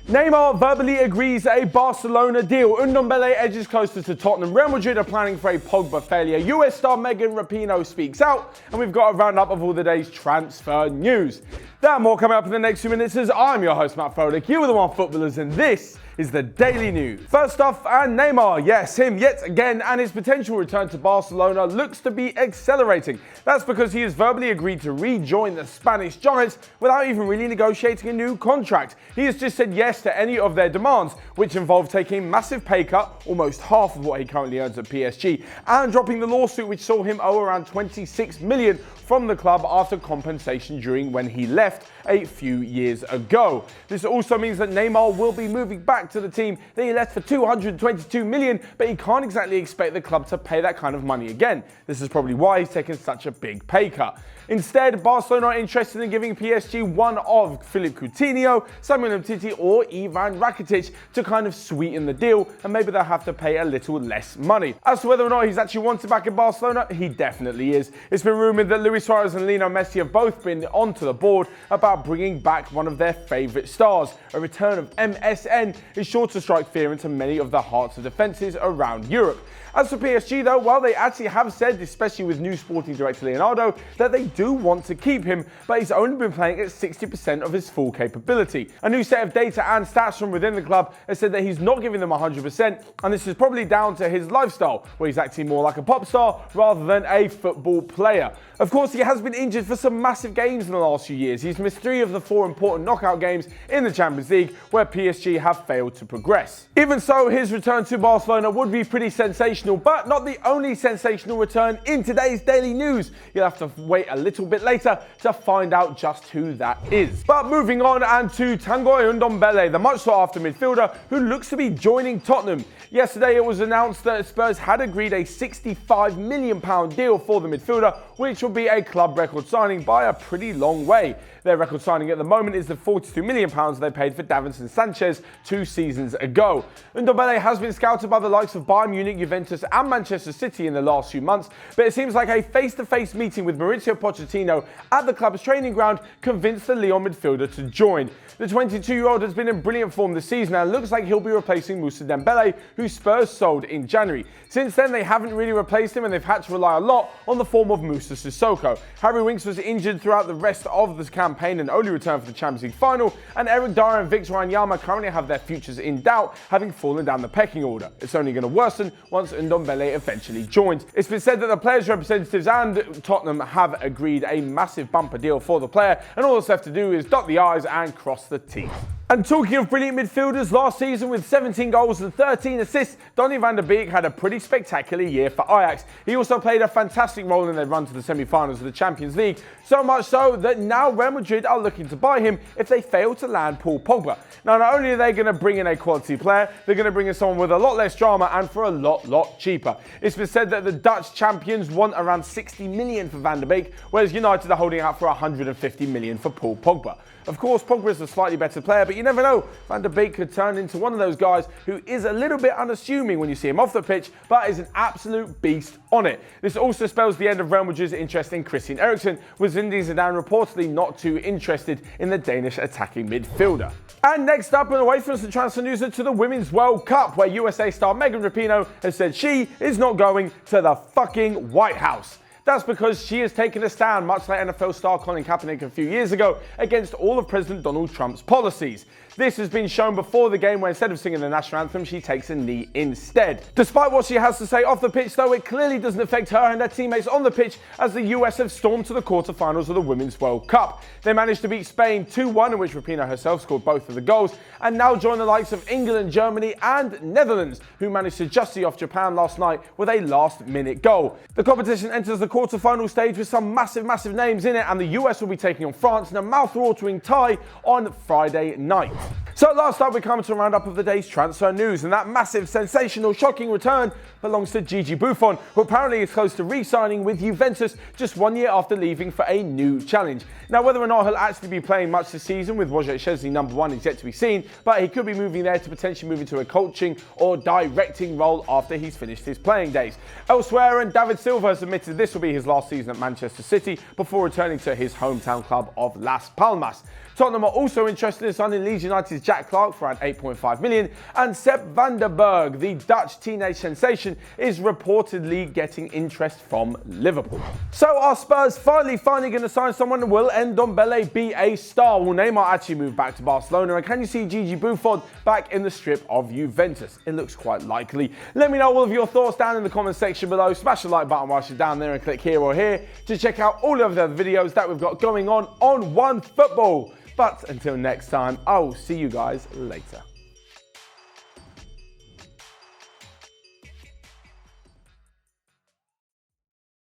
Neymar verbally agrees a Barcelona deal. Ndombele edges closer to Tottenham. Real Madrid are planning for a Pogba failure. US star Megan Rapinoe speaks out. And we've got a roundup of all the day's transfer news. That and more coming up in the next few minutes as I'm your host, Matt Froelich. You are the Onefootballers, and this is the Daily News. First off, and Neymar, yes, him yet again, and his potential return to Barcelona looks to be accelerating. That's because he has verbally agreed to rejoin the Spanish Giants without even really negotiating a new contract. He has just said yes to any of their demands, which involve taking a massive pay cut, almost half of what he currently earns at PSG, and dropping the lawsuit which saw him owe around 26 million from the club after compensation during when he left a few years ago. This also means that Neymar will be moving back to the team that he left for 222 million, but he can't exactly expect the club to pay that kind of money again. This is probably why he's taken such a big pay cut. Instead, Barcelona are interested in giving PSG one of Philippe Coutinho, Samuel Umtiti or Ivan Rakitic to kind of sweeten the deal, and maybe they'll have to pay a little less money. As to whether or not he's actually wanted back in Barcelona, he definitely is. It's been rumoured that Luis Suarez and Lionel Messi have both been onto the board about bringing back one of their favourite stars. A return of MSN is sure to strike fear into many of the hearts of defences around Europe. As for PSG though, well, they actually have said, especially with new sporting director Leonardo, that they do want to keep him, but he's only been playing at 60% of his full capability. A new set of data and stats from within the club has said that he's not giving them 100%, and this is probably down to his lifestyle, where he's acting more like a pop star rather than a football player. Of course, he has been injured for some massive games in the last few years. He's missed 3 of the 4 important knockout games in the Champions League, where PSG have failed to progress. Even so, his return to Barcelona would be pretty sensational, but not the only sensational return in today's daily news. You'll have to wait a little bit later to find out just who that is. But moving on and to Tanguy Ndombele, the much sought after midfielder who looks to be joining Tottenham. Yesterday it was announced that Spurs had agreed a £65 million deal for the midfielder, which will be a club record signing by a pretty long way. Their record signing at the moment is the £42 million they paid for Davinson Sanchez 2 seasons ago. Ndombele has been scouted by the likes of Bayern Munich, Juventus and Manchester City in the last few months, but it seems like a face-to-face meeting with Mauricio Pochettino at the club's training ground convinced the Lyon midfielder to join. The 22-year-old has been in brilliant form this season and looks like he'll be replacing Moussa Dembele, who Spurs sold in January. Since then, they haven't really replaced him and they've had to rely a lot on the form of Moussa Sissoko. Harry Winks was injured throughout the rest of the campaign and only returned for the Champions League final, and Eric Dyer and Victor Wanyama currently have their futures in doubt, having fallen down the pecking order. It's only going to worsen once Ndombele eventually joins. It's been said that the players' representatives and Tottenham have agreed a massive bumper deal for the player, and all that's left to do is dot the I's and cross the T's. And talking of brilliant midfielders, last season with 17 goals and 13 assists, Donny van der Beek had a pretty spectacular year for Ajax. He also played a fantastic role in their run to the semi-finals of the Champions League, so much so that now Real Madrid are looking to buy him if they fail to land Paul Pogba. Now, not only are they going to bring in a quality player, they're going to bring in someone with a lot less drama and for a lot cheaper. It's been said that the Dutch champions want around 60 million for Van der Beek, whereas United are holding out for 150 million for Paul Pogba. Of course, Pogba is a slightly better player, but you never know. Van der Beek could turn into one of those guys who is a little bit unassuming when you see him off the pitch, but is an absolute beast on it. This also spells the end of Real Madrid's interest in Christian Eriksen, with Zinedine Zidane reportedly not too interested in the Danish attacking midfielder. And next up and away from some transfer news to the Women's World Cup, where USA star Megan Rapinoe has said she is not going to the fucking White House. That's because she has taken a stand, much like NFL star Colin Kaepernick a few years ago, against all of President Donald Trump's policies. This has been shown before the game where instead of singing the national anthem, she takes a knee instead. Despite what she has to say off the pitch though, it clearly doesn't affect her and her teammates on the pitch as the US have stormed to the quarterfinals of the Women's World Cup. They managed to beat Spain 2-1, in which Rapinoe herself scored both of the goals, and now join the likes of England, Germany and Netherlands, who managed to just see off Japan last night with a last-minute goal. The competition enters the quarterfinal stage with some massive names in it, and the US will be taking on France in a mouth-watering tie on Friday night. So last up, we come to a roundup of the day's transfer news, and that massive, sensational, shocking return belongs to Gigi Buffon, who apparently is close to re-signing with Juventus just 1 year after leaving for a new challenge. Now, whether or not he'll actually be playing much this season with Wojciech Szczesny #1 is yet to be seen, but he could be moving there to potentially move into a coaching or directing role after he's finished his playing days. Elsewhere, and David Silva has admitted this will be his last season at Manchester City before returning to his hometown club of Las Palmas. Tottenham are also interested in signing Leeds United's Jack Clark for around 8.5 million, and Sepp van der Berg, the Dutch teenage sensation, is reportedly getting interest from Liverpool. So are Spurs finally going to sign someone? Will Ndombele be a star? Will Neymar actually move back to Barcelona? And can you see Gigi Buffon back in the strip of Juventus? It looks quite likely. Let me know all of your thoughts down in the comment section below. Smash the like button whilst you're down there and click here or here to check out all of the other videos that we've got going on Onefootball. But until next time, I will see you guys later.